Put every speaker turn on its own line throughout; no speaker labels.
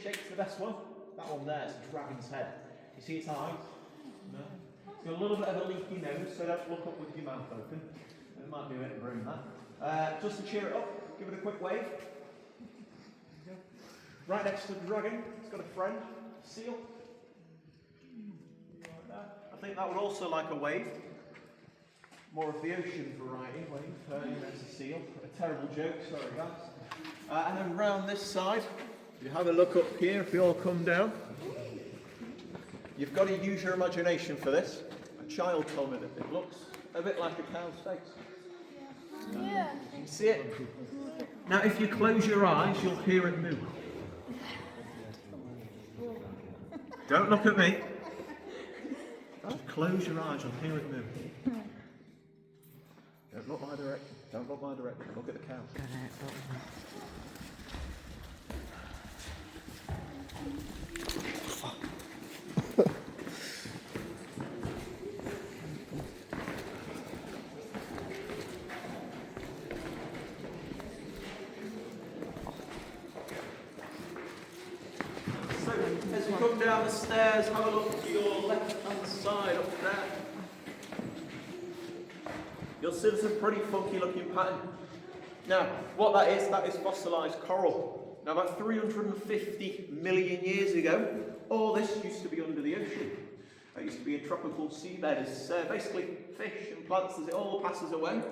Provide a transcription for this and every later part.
shape's the best one? That one there, it's a dragon's head. You see its eyes? No. It's got a little bit of a leaky nose, so don't look up with your mouth open. There might be a bit of room there. Just to cheer it up, give it a quick wave. Right next to the dragon, it's got a friend, a seal. Like that. I think that would also like a wave. More of the ocean variety wave. There's a seal. A terrible joke, sorry guys. And then round this side, you have a look up here, if you all come down. You've got to use your imagination for this. A child told me that it looks a bit like a cow's face.
Yeah.
You see it? Now if you close your eyes, you'll hear it move. Don't look at me. Just close your eyes, you'll hear it move. Don't look my direction. Don't look my direction. Look at the cow. So, as you come down the stairs, have a look to your left-hand side up there. You'll see there's a pretty funky looking pattern. Now, what that is fossilised coral. Now, about 350 million years ago, all this used to be under the ocean. It used to be a tropical seabed. It's basically fish and plants as it all passes away,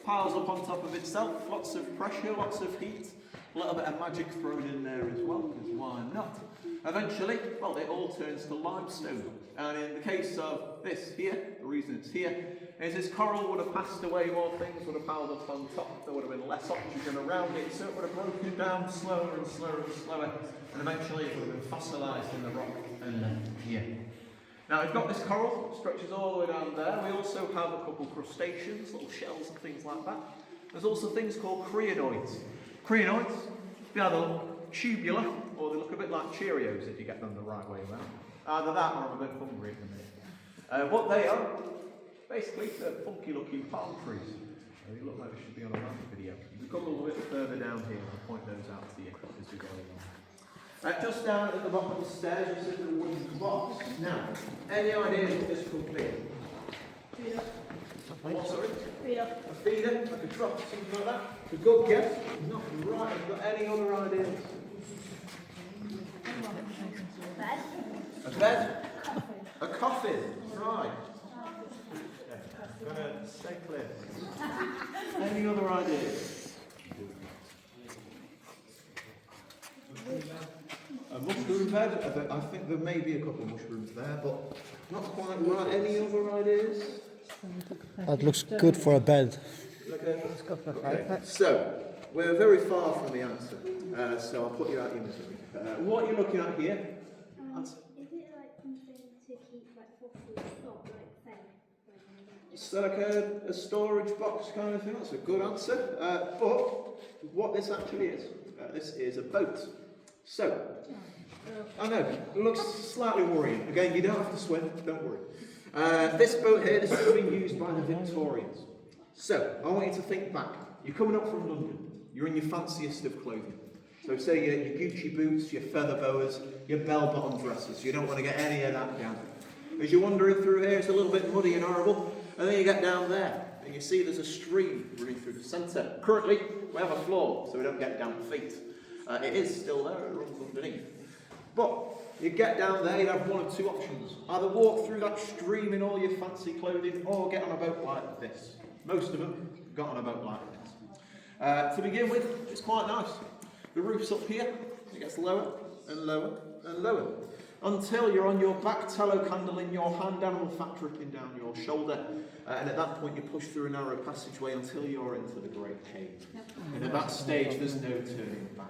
piles up on top of itself, lots of pressure, lots of heat, a little bit of magic thrown in there as well, because why not? Eventually, well, it all turns to limestone. And in the case of this here, the reason it's here, is this coral would have passed away, more things would have piled up on top, there would have been less oxygen around it, so it would have broken down slower and slower and slower, and eventually it would have been fossilised in the rock and then here. Now we've got this coral, stretches all the way down there. We also have a couple of crustaceans, little shells and things like that. There's also things called crinoids. Crinoids, they either look tubular, or they look a bit like Cheerios if you get them the right way around. Either that or I'm a bit hungry at the minute. What they are, basically, they're funky looking palm trees. They look like they should be on a map video. There's a couple a bit further down here, I'll point those out to you as we go along. Just down at the bottom of the stairs, you see the wooden box. Now, any idea what this could be?
Feeder.
What, sorry?
Feeder.
A feeder, like a trough, something like that? A good guess. Not right. Have you got any other ideas?
Bed.
A bed? A coffin. Right. Gotta stay clear. Any other ideas? A mushroom bed? I think there may be a couple of mushrooms there, but not quite right. Any other ideas?
That looks good for a bed.
Okay. So, we're very far from the answer, so I'll put you out your misery. What are you looking at here?
Is it like something to keep like fossils stored, like fed?
It's like a storage box kind of thing. That's a good answer. But what this actually is, this is a boat. So, I know, it looks slightly worrying. Again, you don't have to swim, don't worry. This boat here, this is being used by the Victorians. So, I want you to think back. You're coming up from London. You're in your fanciest of clothing. So say your Gucci boots, your feather boas, your bell-bottom dresses. You don't want to get any of that down. As you're wandering through here, it's a little bit muddy and horrible. And then you get down there, and you see there's a stream running through the centre. Currently, we have a floor, so we don't get damp feet. It is still there, it runs underneath. But you get down there, you have one of two options. Either walk through that stream in all your fancy clothing, or get on a boat like this. Most of them got on a boat like this. To begin with, it's quite nice. The roof's up here, it gets lower and lower and lower, until you're on your back, tallow candle in your hand, animal fat dripping down your shoulder, and at that point you push through a narrow passageway until you're into the Great Cave. And at that stage there's no turning back.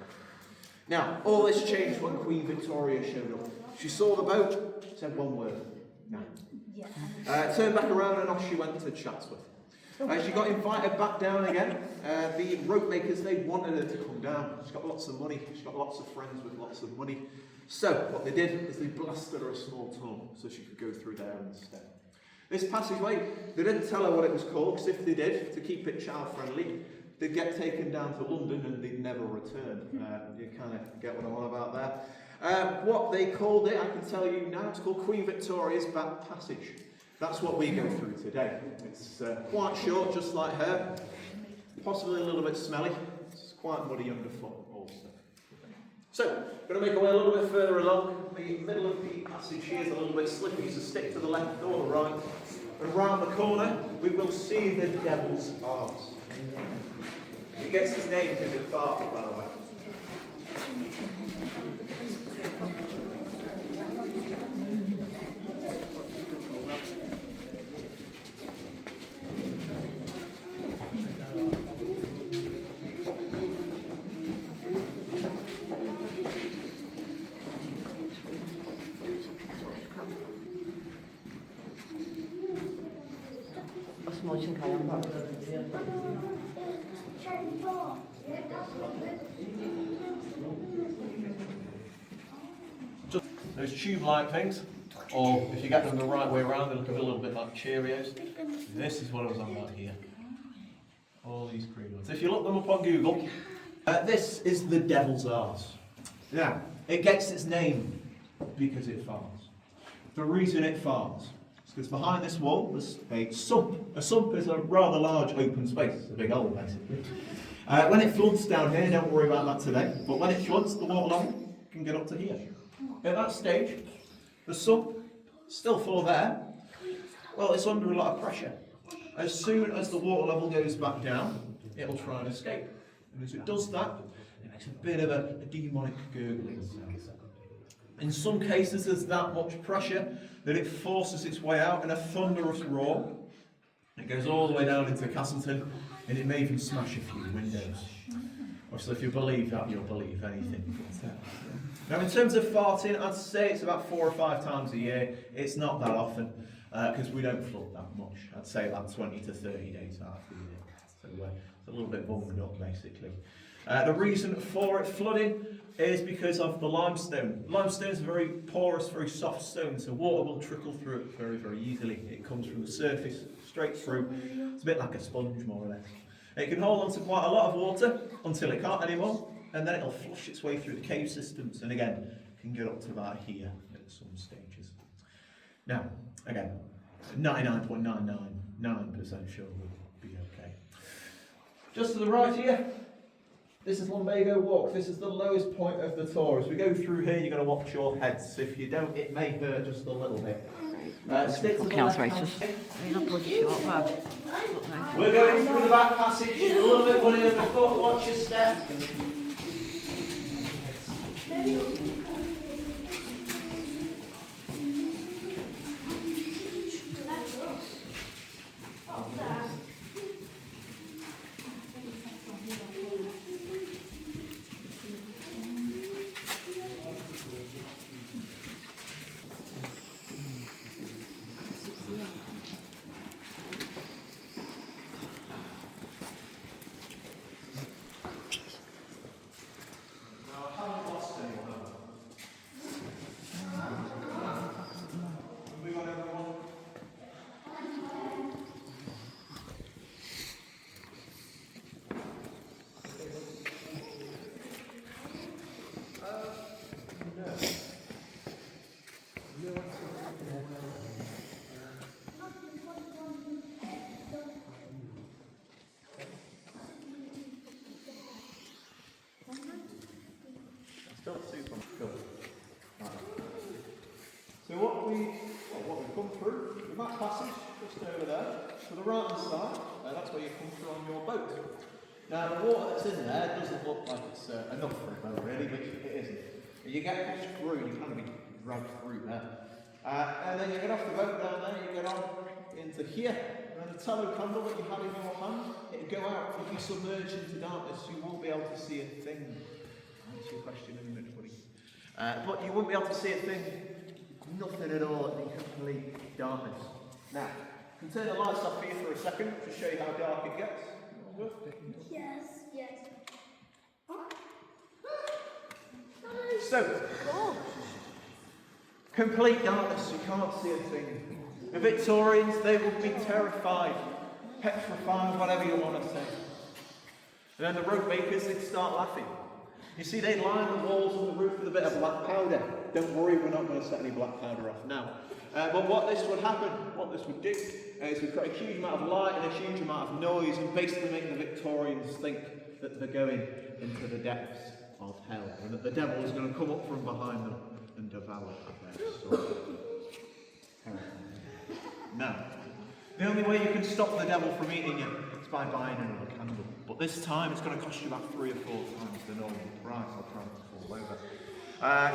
Now, all this changed when Queen Victoria showed up. She saw the boat, said one word, no. Turned back around and off she went to Chatsworth. She got invited back down again. The rope makers, they wanted her to come down. She's got lots of money, she's got lots of friends with lots of money. So, what they did is they blasted her a small tunnel so she could go through there instead. This passageway, they didn't tell her what it was called, because if they did, to keep it child-friendly, they'd get taken down to London and they'd never return. You kind of get what I'm on about there. What they called it, I can tell you now, it's called Queen Victoria's Back Passage. That's what we go through today. It's quite short, just like her, possibly a little bit smelly. It's quite muddy underfoot also. So, going to make our way a little bit further along. The middle of the passage here is a little bit slippy, so stick to the left or the right. And around the corner, we will see the Devil's Arse. It gets its name because it farted, by the way. Just those tube-like things, or if you get them the right way around, they look a little bit like Cheerios. This is what I was on about here. All these green ones. If you look them up on Google, this is the Devil's Arse. Now, it gets its name because it farts. The reason it farts is because behind this wall there's a sump. A sump is a rather large open space. It's a big hole, basically. When it floods down here, don't worry about that today, but when it floods, the water level can get up to here. At that stage, the sump, still full there, well, it's under a lot of pressure. As soon as the water level goes back down, it'll try and escape. And as it does that, it makes a bit of a demonic gurgling sound. In some cases, there's that much pressure that it forces its way out in a thunderous roar. It goes all the way down into Castelton, and it may even smash a few windows. Obviously, if you believe that, you'll believe anything. Now, in terms of farting, I'd say it's about 4 or 5 times a year. It's not that often, because we don't flood that much. I'd say about 20 to 30 days out of the year. So it's a little bit bunged up, basically. The reason for it flooding is because of the limestone. Limestone is a very porous, very soft stone, so water will trickle through it very, very easily. It comes from the surface straight through. It's a bit like a sponge, more or less. It can hold on to quite a lot of water until it can't anymore, and then it'll flush its way through the cave systems, and again, can get up to about here at some stages. Now, again, 99.999% sure we'll be okay. Just to the right here, this is Lumbago Walk. This is the lowest point of the tour. As we go through here, you're going to watch your heads. If you don't, it may hurt just a little bit. Stick to the left hand. We're going through the back passage. A little bit funny on the foot. Watch your step. So what we've come through, the back passage, just over there, to the right hand side, that's where you come through on your boat. Now the water that's in there doesn't look like it's enough for a boat really, but it isn't. You get pushed through, you kind of be dragged through there. And then you get off the boat down there, you get on into here, and the tallow candle that you had in your hand, it'll go out. If you submerge into darkness, you won't be able to see a thing. I'll answer your question in a minute, buddy. But you won't be able to see a thing. Nothing at all, in complete darkness. Now, can turn the lights off here for a second to show you how dark it gets.
Yes, yes.
So, complete darkness, you can't see a thing. The Victorians, they would be terrified, petrified, whatever you want to say. And then the rope makers, they'd start laughing. You see, they line the walls and the roof with a bit of black powder. Don't worry, we're not going to set any black powder off now. But what this would happen, what this would do, is we've got a huge amount of light and a huge amount of noise, and basically make the Victorians think that they're going into the depths of hell, and that the devil is going to come up from behind them and devour their soul. Now, the only way you can stop the devil from eating you is by buying another candle. But this time it's going to cost you about 3 or 4 times the normal price. I'll try not to fall over.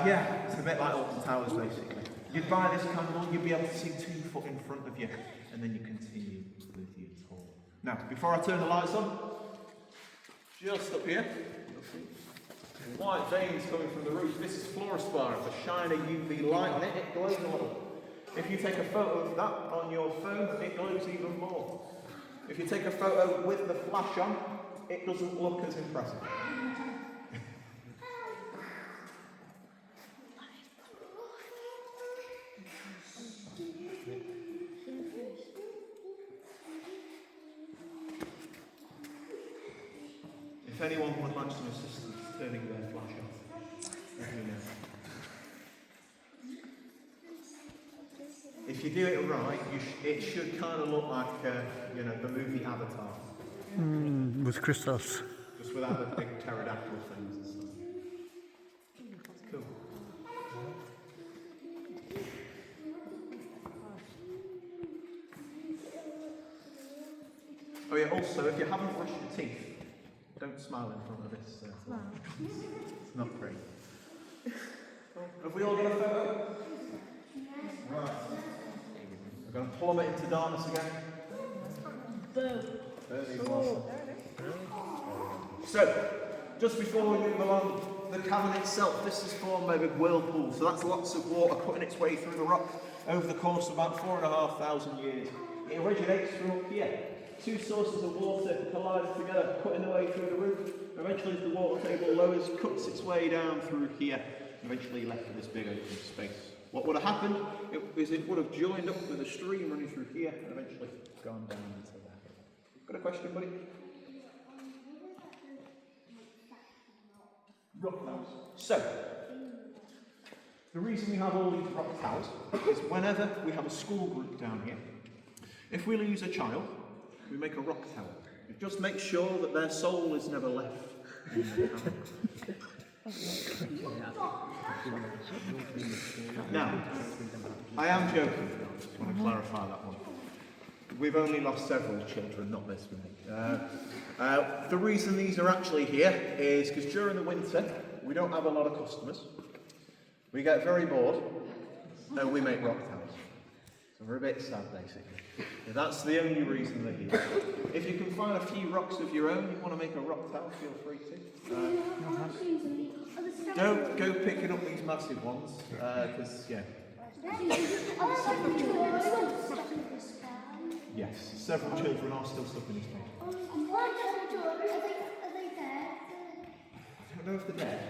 Yeah, it's a bit like Alton Towers basically. You'd buy this candle, you'd be able to see 2 foot in front of you, and then you continue with your tour. Now, before I turn the lights on, just up here, white veins coming from the roof. This is fluorospar. It's a shiny UV light on it. It glows a little. If you take a photo of that on your phone, it glows even more. If you take a photo with the flash on, it doesn't look as impressive. If anyone would like some assistance turning their flash off, let me know. If you do it right, it should kind of look like, the movie Avatar.
With crystals.
Just without the big pterodactyl things and stuff. It's cool. Oh yeah, also, if you haven't brushed your teeth, don't smile in front of this. It's not pretty. Have we all got a photo? Right. We're going to plummet into darkness again. So, just before we move along, the cavern itself, this is formed by a big whirlpool, so that's lots of water cutting its way through the rock over the course of about 4,500 years. It originates from up here. 2 sources of water collided together, cutting their way through the roof. Eventually, as the water table lowers, cuts its way down through here, eventually left with this big open space. What would have happened is it would have joined up with a stream running through here and eventually gone down into there. Got a question, buddy? Rock towers. So, the reason we have all these rock towers is whenever we have a school group down here, if we lose a child, we make a rock tower. It just makes sure that their soul is never left in the tower. Now, I am joking. I just want to clarify that one. We've only lost several children, not this many. The reason these are actually here is because during the winter we don't have a lot of customers. We get very bored and we make rock towers. So we're a bit sad basically. That's the only reason they're here. If you can find a few rocks of your own, you want to make a rock tower, feel free to. Don't go picking up these massive ones, because, yeah. Yes, several children are still stuck in this cage. I don't know if they're dead.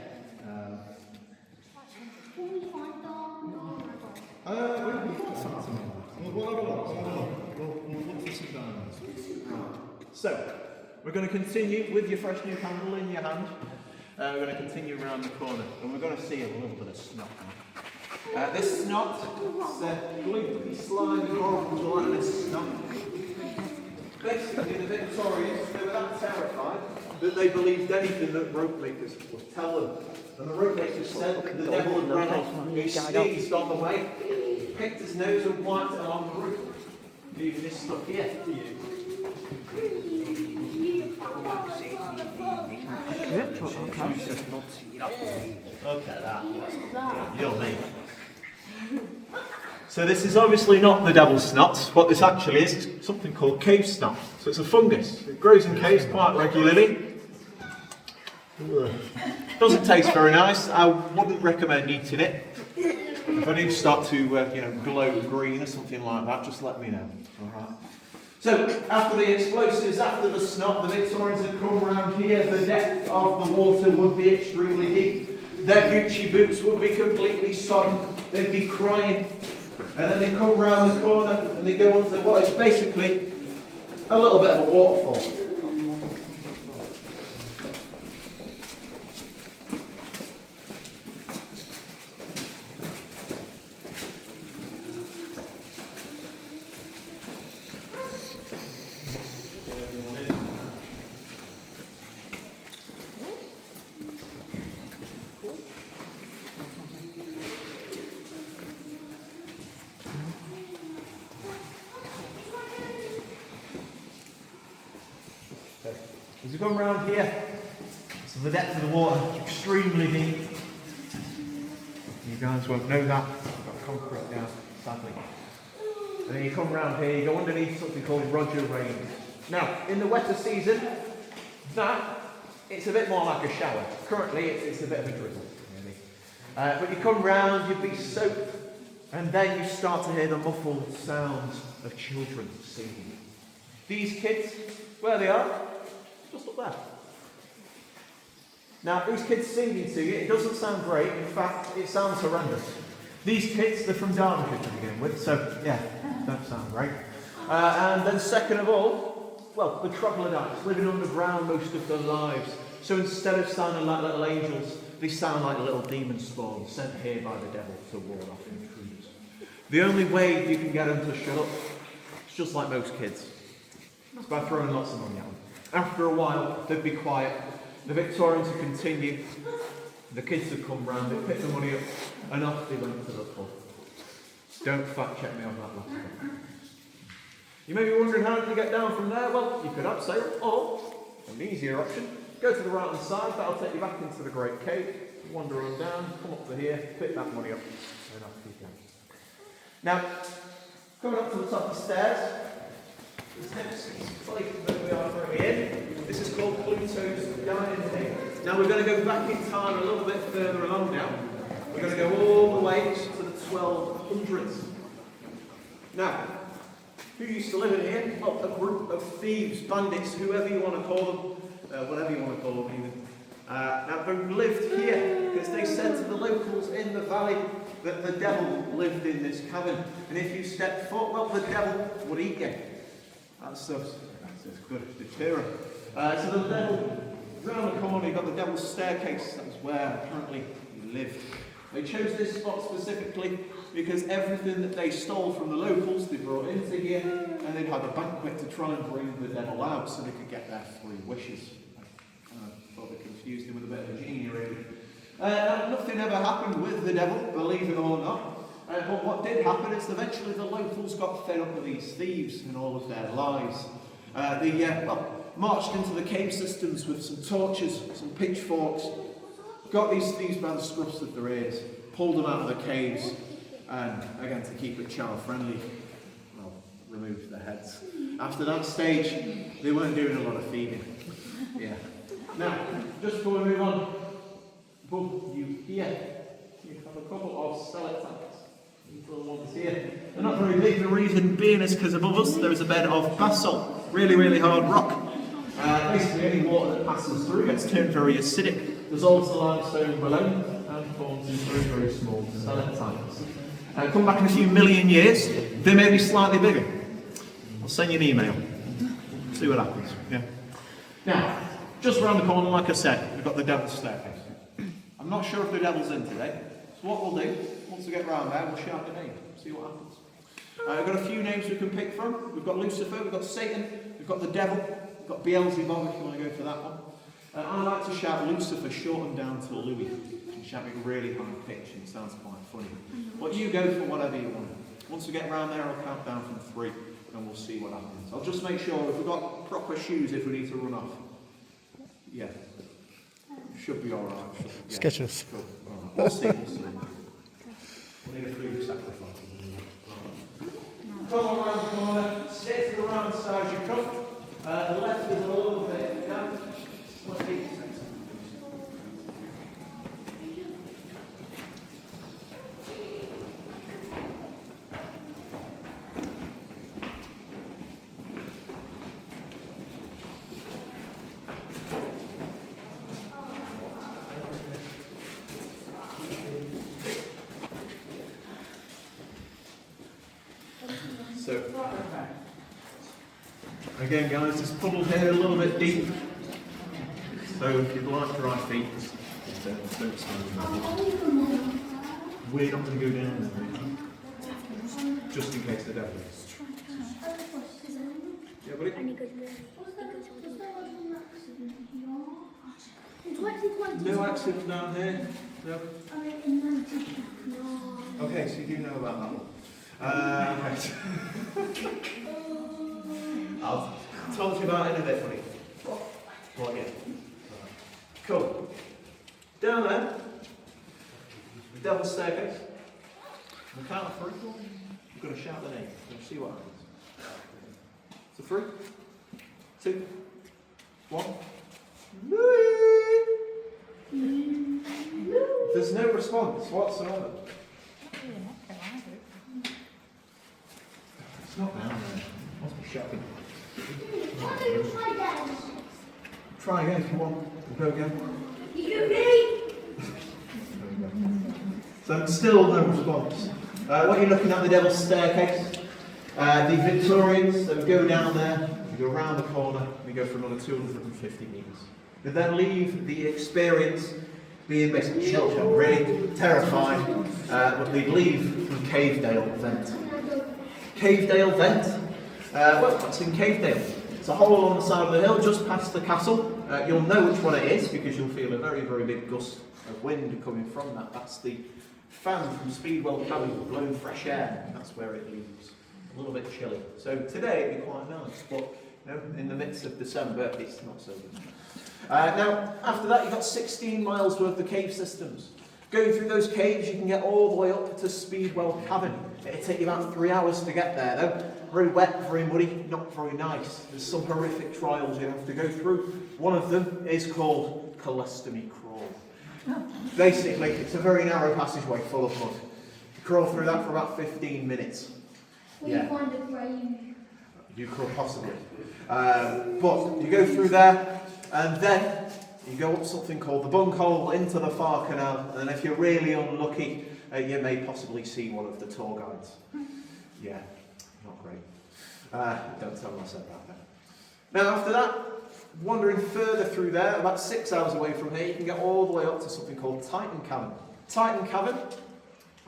We'll look for some diamonds. So, we're going to continue with your fresh new candle in your hand. We're going to continue around the corner and we're going to see a little bit of snot now. This snot is gloopy, slimy, horrible, gelatinous snot. Basically, the Victorians, they were that terrified that they believed anything that rope makers would tell them. And the rope makers said that the devil had ran off. He sneezed on the way, picked his nose and wiped it along the roof, leaving this stuck here. Look at that. You'll need. So this is obviously not the devil's snot. What this actually is something called cave snot. So it's a fungus. It grows in caves quite regularly. Doesn't taste very nice. I wouldn't recommend eating it. If I do start to glow green or something like that, just let me know. All right. So, after the explosives, after the snot, the Victorians had come around here, the depth of the water would be extremely deep. Their Gucci boots would be completely sodden, they'd be crying. And then they come around the corner and they go onto what is basically a little bit of a waterfall. As you come around here, so the depth of the water is extremely deep. You guys won't know that. I've got concrete down, sadly. And then you come around here, you go underneath something called Roger Range. Now, in the wetter season, it's a bit more like a shower. Currently, it's a bit of a drizzle, really. But you come round, you'd be soaked, and then you start to hear the muffled sounds of children singing. These kids, where they are, just up there. Now, these kids singing to you, it doesn't sound great. In fact, it sounds horrendous. These kids, they're from Derbyshire to begin with, so yeah, don't sound great. And then second of all, well, the troglodytes living underground most of their lives. So instead of sounding like little angels, they sound like little demon spawns sent here by the devil to ward off intruders. The only way you can get them to shut up is just like most kids. It's by throwing lots of money at them. After a while, they'd be quiet. The Victorians would continue. The kids would come round, they'd pick the money up, and off they went to the pub. Don't fact check me on that last one. You may be wondering how to get down from there. Well, you could abseil, or an easier option, go to the right hand side, that'll take you back into the Great Cave, wander on down, come up to here, pick that money up, and off you go. Now, coming up to the top of the stairs, this next place that we are currently in, this is called Pluto's dining room. Now we're going to go back in time a little bit further along now. We're going to go all the way to the 1200s. Now, who used to live in here? Well, a group of thieves, bandits, whoever you want to call them, whatever you want to call them even. Now, they lived here because they said to the locals in the valley that the devil lived in this cavern. And if you stepped foot, well, the devil would eat you. That's good deterrent. So the devil, round the corner, you've got the devil's staircase. That's where apparently he lived. They chose this spot specifically because everything that they stole from the locals they brought into here, and they'd have a banquet to try and bring the devil out so they could get their 3 wishes. Thought they confused him with a bit of a genie, really. Nothing ever happened with the devil, believe it or not. But what did happen is eventually the locals got fed up with these thieves and all of their lies. They marched into the cave systems with some torches, some pitchforks, got these thieves by the scruffs of their ears, pulled them out of the caves, and again, to keep it child friendly, well, removed their heads. After that stage, they weren't doing a lot of thieving. Yeah. Now, just before we move on, above you here, you have a couple of stalactites. These little ones here. They're not very big. The reason being is because above us there is a bed of basalt, really, really hard rock. Basically, any water that passes through gets turned very acidic. There's also limestone below and forms into very, very small stalactites. Come back in a few million years, they may be slightly bigger. I'll send you an email. See what happens. Yeah. Now, just around the corner, like I said, we've got the devil's staircase. I'm not sure if the devil's in today. So what we'll do, once we get round there, we'll shout the name, see what happens. We've got a few names we can pick from. We've got Lucifer, we've got Satan, we've got the devil, we've got Beelzebub if you want to go for that one. I like to shout Lucifer shortened down to Louis. You can shout it really high pitch and it sounds quite funny. But you go for whatever you want. Once we get round there, I'll count down from 3 and we'll see what happens. I'll just make sure if we've got proper shoes if we need to run off. Yeah. Should be alright. Yeah.
Sketches.
Cool. All right. We'll see. We'll need a few sacrifices. Come on around the corner, stay to the round side as you come. The left is a little bit down. So, again guys, this puddle here a little bit deep. So if you'd like dry feet, don't stand that. We're not going to go down there, just in case the devil is. Yeah, buddy? No accident down here? No? Okay, so you do know about that one. Right. I'll tell you about it in a bit, buddy. Well, yeah. Cool. Down there, the devil's staircase. On the count of three, you're going to shout the name. We'll see what happens. So 3, 2, 1. There's no response whatsoever. It's not down there. Must be shocking. Try again if you want. We'll go again. So still no response. What you're looking at, the Devil's Staircase. The Victorians, so we go down there, we go around the corner, we go for another 250 metres. They then leave the experience being basically shell-shocked, really terrified, but they leave from Cavedale Vent. Cavedale Vent? Well, that's in Cavedale. It's a hole on the side of the hill just past the castle. You'll know which one it is because you'll feel a very, very big gust of wind coming from that. That's the fan from Speedwell Cavern blowing fresh air. That's where it leaves. A little bit chilly. So today it'd be quite nice, but you know, in the midst of December it's not so good. Now, after that you've got 16 miles worth of cave systems. Going through those caves you can get all the way up to Speedwell Cavern. It'll take you about 3 hours to get there though. Very wet, very muddy, not very nice. There's some horrific trials you have to go through. One of them is called Colostomy Crawl. Basically, it's a very narrow passageway full of mud. You crawl through that for about 15 minutes.
Will you find a grave?
You could possibly. But you go through there, and then you go up something called the bung hole into the Far Canal, and if you're really unlucky, you may possibly see one of the tour guides. Yeah, not great. Don't tell them I said that then. Now after that, wandering further through there, about 6 hours away from here, you can get all the way up to something called Titan Cavern. Titan Cavern,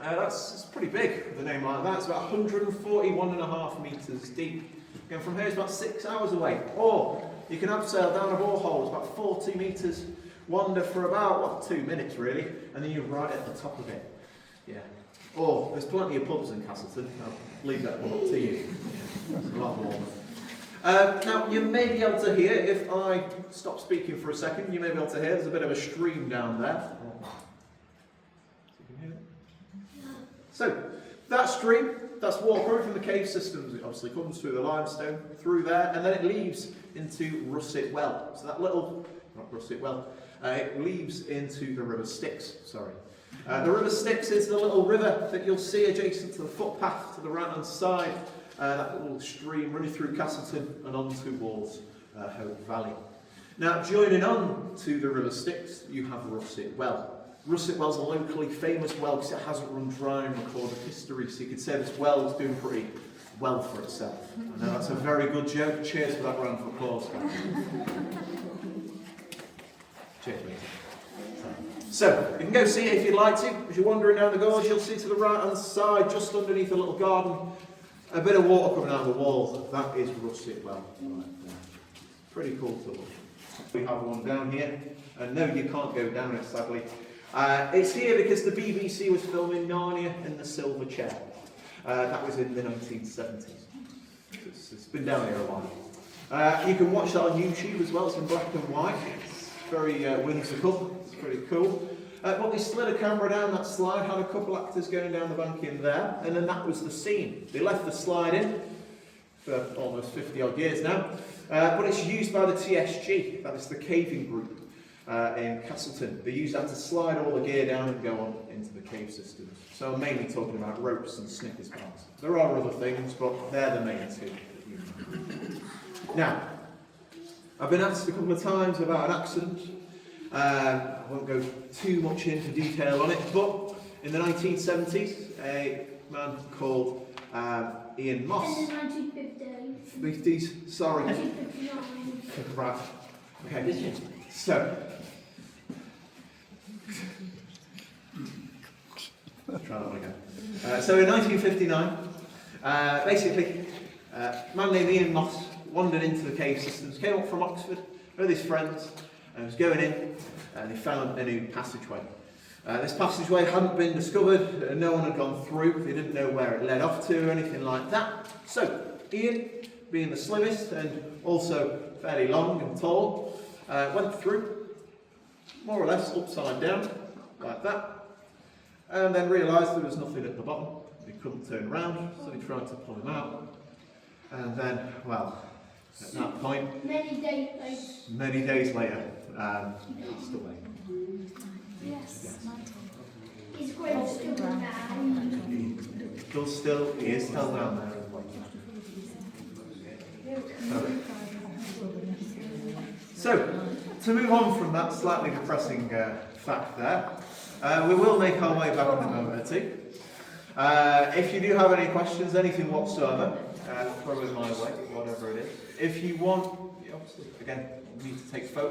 it's pretty big with a name like that. It's about 141.5 metres deep. Going from here, it's about 6 hours away. Or you can abseil down a borehole, it's about 40 metres, wander for about, 2 minutes really, and then you're right at the top of it. Yeah. Or there's plenty of pubs in Castelton. I'll leave that one up to you. It's a lot warmer. Now, you may be able to hear, if I stop speaking for a second, you may be able to hear there's a bit of a stream down there. So, that stream, that's water from the cave systems. It obviously comes through the limestone, through there, and then it leaves into Russet Well. So that little, not Russet Well, it leaves into the River Styx, sorry. The River Styx is the little river that you'll see adjacent to the footpath to the right hand side. That little stream running through Castelton and on towards Hope Valley. Now, joining on to the River Styx, you have Russet Well. Russet Well's a locally famous well because it hasn't run dry in recorded history, so you could say this well is doing pretty well for itself. I know that's a very good joke. Cheers for that round of applause, guys. Cheers, mate. So, you can go see it if you'd like to. As you're wandering down the gorge, you'll see to the right hand side, just underneath a little garden, a bit of water coming out of the walls. That is Russet Well right there. Pretty cool to look. We have one down here, and no, you can't go down it sadly. It's here because the BBC was filming Narnia and the Silver Chair. That was in the 1970s. It's been down here a while. You can watch that on YouTube as well. It's in black and white. It's very whimsical. It's pretty cool. But they slid a camera down that slide, had a couple actors going down the bank in there, and then that was the scene. They left the slide in for almost 50 odd years now, but it's used by the TSG, that is the caving group in Castelton. They use that to slide all the gear down and go on into the cave systems. So I'm mainly talking about ropes and Snickers bars. There are other things, but they're the main two. Now, I've been asked a couple of times about an accident. I won't go too much into detail on it, but in the 1970s, a man called Ian Moss.
In the 1950s.
50s, sorry.
1959.
Right. Okay. So. Try that one again. So in 1959, basically, a man named Ian Moss wandered into the cave systems, came up from Oxford with his friends, and was going in, and he found a new passageway. This passageway hadn't been discovered, no one had gone through, they didn't know where it led off to or anything like that. So, Ian, being the slimmest and also fairly long and tall, Went through, more or less upside down, like that, and then realised there was nothing at the bottom. He couldn't turn around, so he tried to pull him out. And then, well, at that point,
Many days later,
passed away.
Yes.
his grave's still down.
He is still down there. So, to move on from that slightly depressing fact there, we will make our way back in a moment or two. If you do have any questions, anything whatsoever, throw it my way, whatever it is. If you want, obviously, again, you need to take photos.